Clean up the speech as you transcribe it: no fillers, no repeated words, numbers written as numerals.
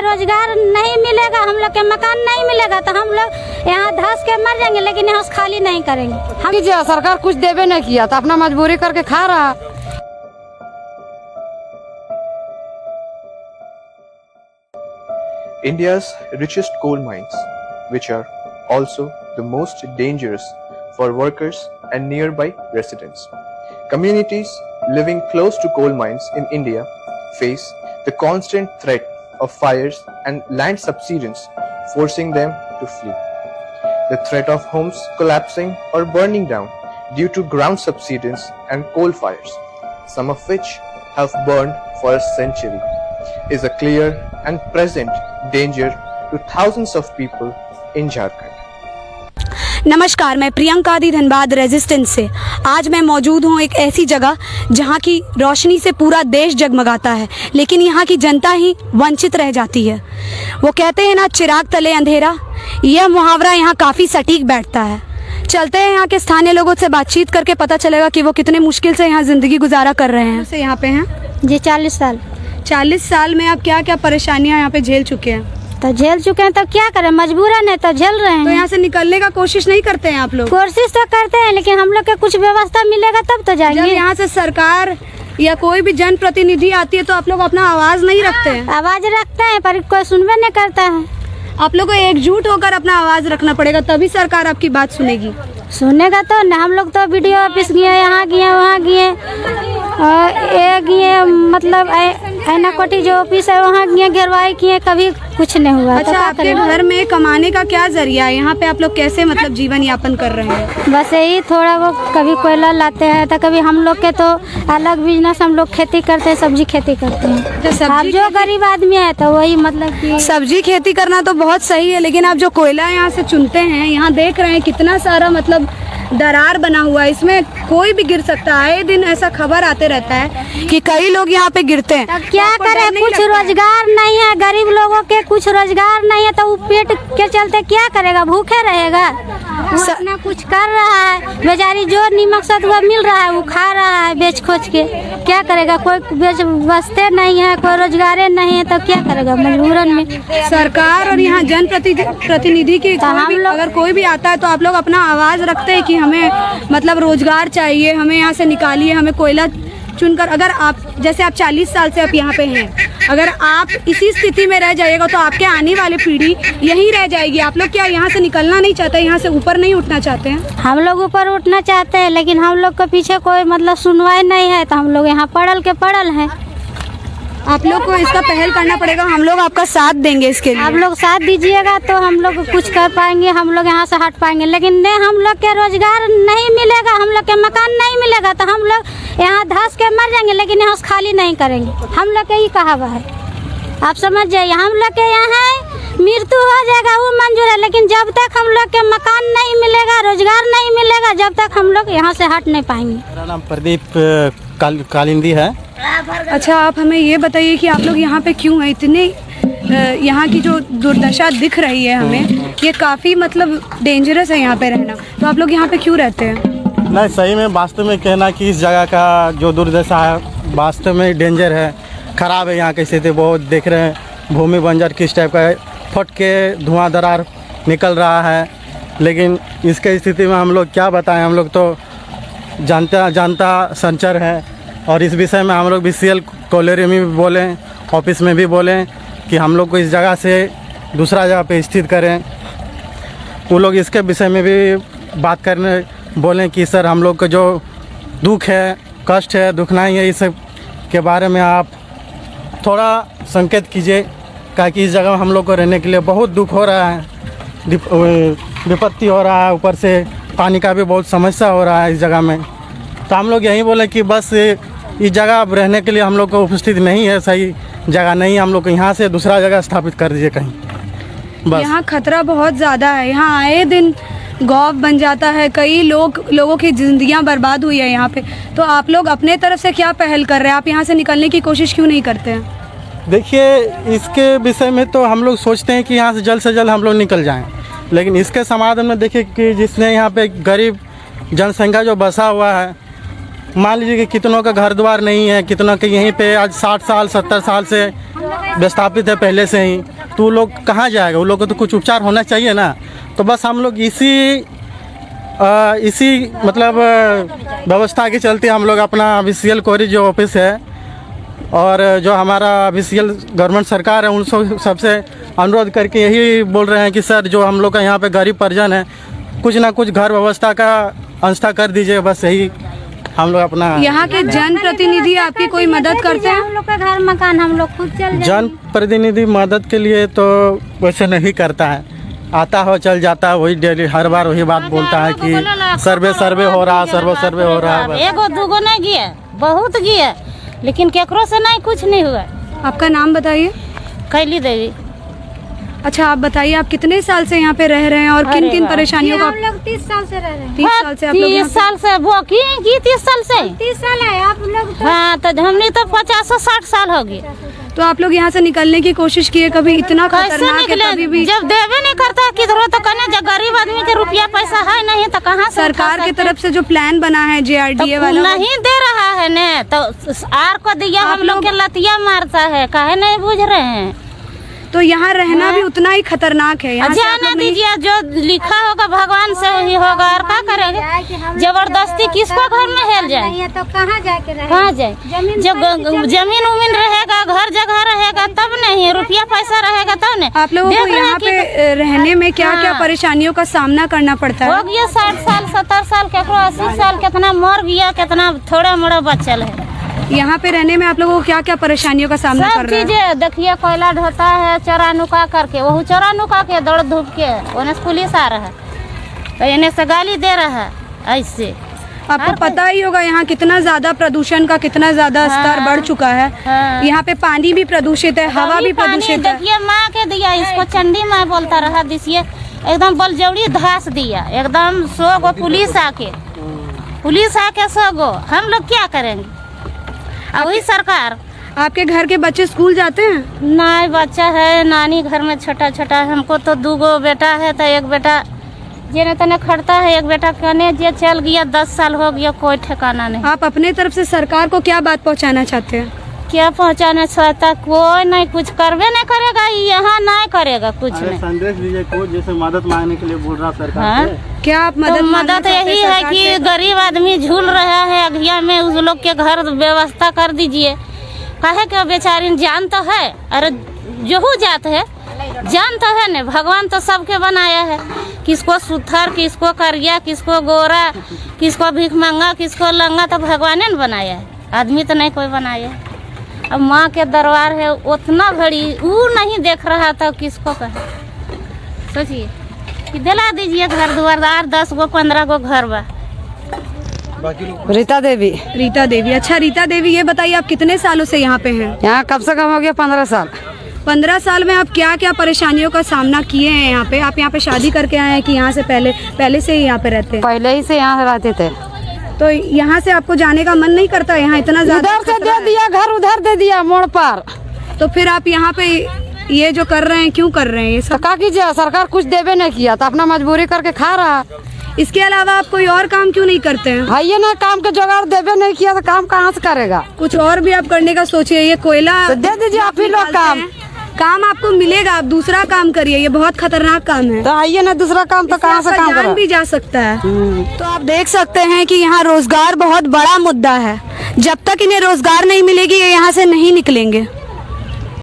रोजगार नहीं मिलेगा, हम लोग के मकान नहीं मिलेगा तो हम लोग यहाँ धंस के मर जाएंगे, लेकिन यहाँ खाली नहीं करेंगे। हम सरकार कुछ देवे नहीं किया तो अपना मजबूरी करके खा रहा। India's richest coal mines, which are also the most dangerous for workers and nearby residents. Communities living close to coal mines in India face the constant threat of fires and land subsidence, forcing them to flee. The threat of homes collapsing or burning down due to ground subsidence and coal fires, some of which have burned for a century, is a clear and present danger to thousands of people in Jharkhand. नमस्कार, मैं प्रियंका दी Dhanbad resistance से। आज मैं मौजूद हूँ एक ऐसी जगह जहाँ की रोशनी से पूरा देश जगमगाता है, लेकिन यहाँ की जनता ही वंचित रह जाती है। वो कहते हैं ना, चिराग तले अंधेरा, यह मुहावरा यहाँ काफ़ी सटीक बैठता है। चलते हैं यहाँ के स्थानीय लोगों से बातचीत करके पता चलेगा कि वो कितने मुश्किल से यहाँ ज़िंदगी गुजारा कर रहे हैं। से यहाँ पे हैं जी 40 साल। 40 साल में आप क्या क्या परेशानियाँ यहाँ पे झेल चुके हैं? तो झेल चुके हैं, तो क्या करें, मजबूरन है तो झेल रहे हैं। तो यहाँ से निकलने का कोशिश नहीं करते हैं आप लोग? कोशिश तो करते हैं, लेकिन हम लोग के कुछ व्यवस्था मिलेगा तब तो जाएंगे। जब यहाँ से सरकार या कोई भी जनप्रतिनिधि आती है तो आप लोग अपना आवाज नहीं रखते हैं? आवाज रखते हैं पर कोई सुनवे नहीं करता है। आप लोग को एकजुट होकर अपना आवाज रखना पड़ेगा, तभी सरकार आपकी बात सुनेगी। सुनेगा तो न। हम लोग तो वीडियो ऑफिस गए, यहाँ गए, वहाँ गए, ये गए, मतलब कोटी जो ऑफिस है वहाँ गए, घेरवाई किए, कभी कुछ नहीं हुआ। अच्छा, तो आपके घर में कमाने का क्या जरिया है? यहाँ पे आप लोग कैसे मतलब जीवन यापन कर रहे हैं? बस यही थोड़ा वो, कभी कोयला लाते हैं तो कभी हम लोग के तो अलग बिजनेस, हम लोग खेती करते हैं, सब्जी खेती करते हैं। तो अब जो गरीब आदमी है तो वही मतलब कि सब्जी खेती करना तो बहुत सही है, लेकिन आप जो कोयला यहाँ से चुनते हैं, यहाँ देख रहे हैं कितना सारा मतलब दरार बना हुआ है, इसमें कोई भी गिर सकता है। आए दिन ऐसा खबर आते रहता है कि कई लोग यहाँ पे गिरते हैं। तब क्या करें, कुछ रोजगार नहीं है, गरीब लोगों के कुछ रोजगार नहीं है तो वो पेट के चलते क्या करेगा, भूखे रहेगा। वो अपना कुछ कर रहा है, बेचारी जो नीमक सतुआ मिल रहा है वो खा रहा है बेच खोज के, क्या करेगा। कोई बेच बसते नहीं है, कोई रोजगार नहीं है तो क्या करेगा, मजबूरन में। सरकार और यहाँ जन प्रतिनिधि की अगर कोई भी आता है तो आप लोग अपना आवाज रखते हैं कि हमें मतलब रोजगार चाहिए, हमें यहाँ से निकालिए, हमें कोयला चुनकर। अगर आप जैसे आप 40 साल से आप यहाँ पे हैं, अगर आप इसी स्थिति में रह जाइएगा तो आपके आने वाली पीढ़ी यहीं रह जाएगी। आप लोग क्या यहाँ से निकलना नहीं चाहते, यहाँ से ऊपर नहीं उठना चाहते हैं? हम लोग ऊपर उठना चाहते हैं, लेकिन हम लोग के पीछे कोई मतलब सुनवाई नहीं है, तो हम लोग यहाँ पड़ल हैं। आप लोग को इसका पहल करना पड़ेगा, हम लोग आपका साथ देंगे इसके लिए। आप लोग साथ दीजिएगा तो हम लोग कुछ कर पाएंगे, हम लोग यहाँ से हट पाएंगे। लेकिन नहीं, हम लोग के रोजगार नहीं मिलेगा, हम लोग के मकान नहीं मिलेगा तो हम लोग यहाँ धंस के मर जाएंगे, लेकिन यहाँ खाली नहीं करेंगे। हम लोग के ही कहावत है, आप समझ जाइए। हम लोग के यहाँ मृत्यु हो जाएगा वो मंजूर है, लेकिन जब तक हम लोग के मकान नहीं मिलेगा, रोजगार नहीं मिलेगा, जब तक हम लोग यहाँ से हट नहीं पाएंगे। मेरा नाम प्रदीप कालिंदी है। अच्छा, आप हमें ये बताइए कि आप लोग यहाँ पे क्यों हैं? इतने यहाँ की जो दुर्दशा दिख रही है हमें, ये काफ़ी मतलब डेंजरस है यहाँ पे रहना, तो आप लोग यहाँ पे क्यों रहते हैं? नहीं, सही में वास्तव में कहना कि इस जगह का जो दुर्दशा है वास्तव में डेंजर है, ख़राब है। यहाँ की स्थिति बहुत देख रहे हैं, भूमि बंजर किस टाइप का है, फट के धुआं दरार निकल रहा है। लेकिन इसके स्थिति में हम लोग क्या बताएं, हम लोग तो जानता संचर है, और इस विषय में हम लोग भी CL कॉलोनी में भी बोलें, ऑफिस में भी बोलें कि हम लोग को इस जगह से दूसरा जगह पे स्थित करें। वो लोग इसके विषय में भी बात करने बोलें कि सर हम लोग का जो दुख है, कष्ट है, दुखनाई है, इस सब के बारे में आप थोड़ा संकेत कीजिए, ताकि इस जगह हम लोग को रहने के लिए बहुत दुख हो रहा है, विपत्ति हो रहा है, ऊपर से पानी का भी बहुत समस्या हो रहा है इस जगह में। तो हम लोग यही बोले कि बस इस जगह अब रहने के लिए हम लोग को उपस्थित नहीं है, सही जगह नहीं, हम लोग को यहाँ से दूसरा जगह स्थापित कर दीजिए कहीं। बस यहाँ खतरा बहुत ज़्यादा है, यहाँ आए दिन गौव बन जाता है, कई लोगों की ज़िंदगियाँ बर्बाद हुई है यहाँ पे। तो आप लोग अपने तरफ से क्या पहल कर रहे हैं? आप यहाँ से निकलने की कोशिश क्यों नहीं करते हैं? देखिए, इसके विषय में तो हम लोग सोचते हैं कि यहाँ से जल्द हम लोग निकल जाएं, लेकिन इसके समाधान में देखिए कि जिसने यहाँ पे गरीब जनसंख्या जो बसा हुआ है, मान लीजिए कि कितनों का घर द्वार नहीं है, कितनों के यहीं पे आज 60 साल 70 साल से विस्थापित है पहले से ही, तो वो लोग कहाँ जाएगा, वो लोग को तो कुछ उपचार होना चाहिए ना। तो बस हम लोग इसी मतलब व्यवस्था के चलते हम लोग अपना ऑफिशियल कोरी जो ऑफिस है और जो हमारा ऑफिशियल गवर्नमेंट सरकार है उन सबसे अनुरोध करके यही बोल रहे हैं कि सर जो हम लोग का यहाँ पे गरीब परिजन है कुछ ना कुछ घर व्यवस्था का व्यवस्था कर दीजिए। बस यही हम लोग अपना यहाँ के जन प्रतिनिधि आपकी कोई मदद करते हैं? हम लोग का घर मकान हम लोग खुद चल जन प्रतिनिधि मदद के लिए तो वैसे नहीं करता है, आता हो चल जाता है, वही डेली हर बार वही बात बोलता है कि सर्वे हो रहा है, सर्वे हो रहा है। एगो दूगो नहीं गया, बहुत गया, लेकिन केकरो से नहीं कुछ नहीं हुआ। आपका नाम बताइए। कैली देवी। अच्छा आप बताइए, आप कितने साल से यहाँ पे रह रहे हैं और किन किन परेशानियों का? हम लोग 30 साल से रह रहे हैं। 30 साल से आप लोग यहाँ 30 साल से वो की 30 साल से 30 साल है आप लोग तो। हाँ तो हमने तो 50-60 साल हो गए। तो आप लोग यहाँ से निकलने की कोशिश किए कभी? इतना कैसे खतरनाक है कभी निकले भी? जब देवे नहीं करता किधरो तो कहने जब गरीब आदमी के रुपया पैसा है नहीं तो कहाँ से सरकार की तरफ से जो प्लान बना है JRDA वाला नहीं दे रहा है ने तो आर को दिया हम लोग के लतिया मारता है, काहे नहीं बुझ रहे हैं। तो यहाँ रहना भी उतना ही खतरनाक है। यहाँ से आप जाना लोग नहीं- दीजिए, जो लिखा होगा भगवान से ही होगा और क्या करेंगे। जबरदस्ती किसको घर में हेल जाए तो कहाँ जाए जब जमीन उमीन रहेगा, घर जगह रहेगा तब नहीं, रुपया पैसा रहेगा तब नहीं। आप लोगों को यहाँ पे रहने में क्या क्या परेशानियों का सामना करना पड़ता है? हो गया 60 साल 70 साल केकरो 80 साल, कितना मर गया, कितना थोड़ा मोड़ा बचल है। यहाँ पे रहने में आप लोगों को क्या क्या परेशानियों का सामना सब कर रहा है? चीजें देखिए, कोयला ढोता है चोरा नुका करके, वही चोरा नुका के दौड़ धूप के उन्हें पुलिस आ रहा है तो इन्हें से गाली दे रहा है। ऐसे आपको पता ही होगा यहाँ कितना ज्यादा प्रदूषण का कितना ज्यादा स्तर बढ़ चुका है। यहाँ पे पानी भी प्रदूषित है, हवा भी प्रदूषित है। देखिए माँ के दिया, इसको चंडी माँ बोलता रहा, दिसिए एकदम बलजौड़ी धास दिया एकदम 100 गो पुलिस आके 100 गो, हम लोग क्या करेंगे। वही सरकार। आपके घर के बच्चे स्कूल जाते हैं? नहीं, बच्चा है नानी घर में छोटा छोटा। हमको तो 2 गो बेटा है तो एक बेटा जेने तने खड़ता है, एक बेटा कहने जे चल गया 10 साल हो गया, कोई ठिकाना नहीं। आप अपने तरफ से सरकार को क्या बात पहुंचाना चाहते हैं? क्या पहुंचाना चाहता, कोई नहीं कुछ करवे नहीं करेगा, यहाँ नहीं करेगा कुछ नहीं। संदेश दीजिए को जैसे मदद मांगने के लिए बोल रहा सरकार हाँ? से। क्या आप तो मदद मांगना मदद चाहते यही हैं है सरकार कि से? गरीब आदमी झूल रहा है अघिया में, उस लोग के घर व्यवस्था कर दीजिए। काहे के बेचारी जान तो है, अरे जोहू जात है जान तो है न, भगवान तो सबके बनाया है, किसको सुथर, किसको करिया, किसको गोरा, किसको भीख मंगा, किसको लंगा, तो भगवान ने बनाया है, आदमी तो नहीं कोई बनाया है। अब माँ के दरबार है उतना बड़ी, वो नहीं देख रहा था, किसको कहे। सोचिए कि दिला दीजिए घर द्वार, 8-10 गो 15 गो घर बा। रीता देवी। रीता देवी। अच्छा रीता देवी, ये बताइए आप कितने सालों से यहाँ पे हैं? यहाँ कम से कम हो गया 15 साल। 15 साल में आप क्या क्या परेशानियों का सामना किए हैं यहाँ पे? आप यहाँ पे शादी करके आए हैं कि यहाँ से पहले से ही यहाँ पे रहते हैं? पहले ही से यहाँ रहते थे। तो यहाँ से आपको जाने का मन नहीं करता? यहाँ इतना ज्यादा उधर से दे दिया घर, उधर दे दिया मोड़ पर। तो फिर आप यहाँ पे ये जो कर रहे हैं क्यों कर रहे हैं ये तो सब? क्या कीजिए, सरकार कुछ देवे नहीं किया तो अपना मजबूरी करके खा रहा। इसके अलावा आप कोई और काम क्यों नहीं करते हैं? है ये ना, काम के जुगाड़ देवे नहीं किया तो काम कहाँ से करेगा? कुछ और भी आप करने का सोचिए। ये कोयला तो दे दीजिए आप ही लोग काम आपको मिलेगा, आप दूसरा काम करिए, ये बहुत खतरनाक काम है। तो है ये ना, दूसरा काम तो कहाँ से आपका काम जान करेगा? भी जा सकता है। तो आप देख सकते हैं कि यहाँ रोजगार बहुत बड़ा मुद्दा है। जब तक इन्हें रोजगार नहीं मिलेगी ये यहाँ से नहीं निकलेंगे।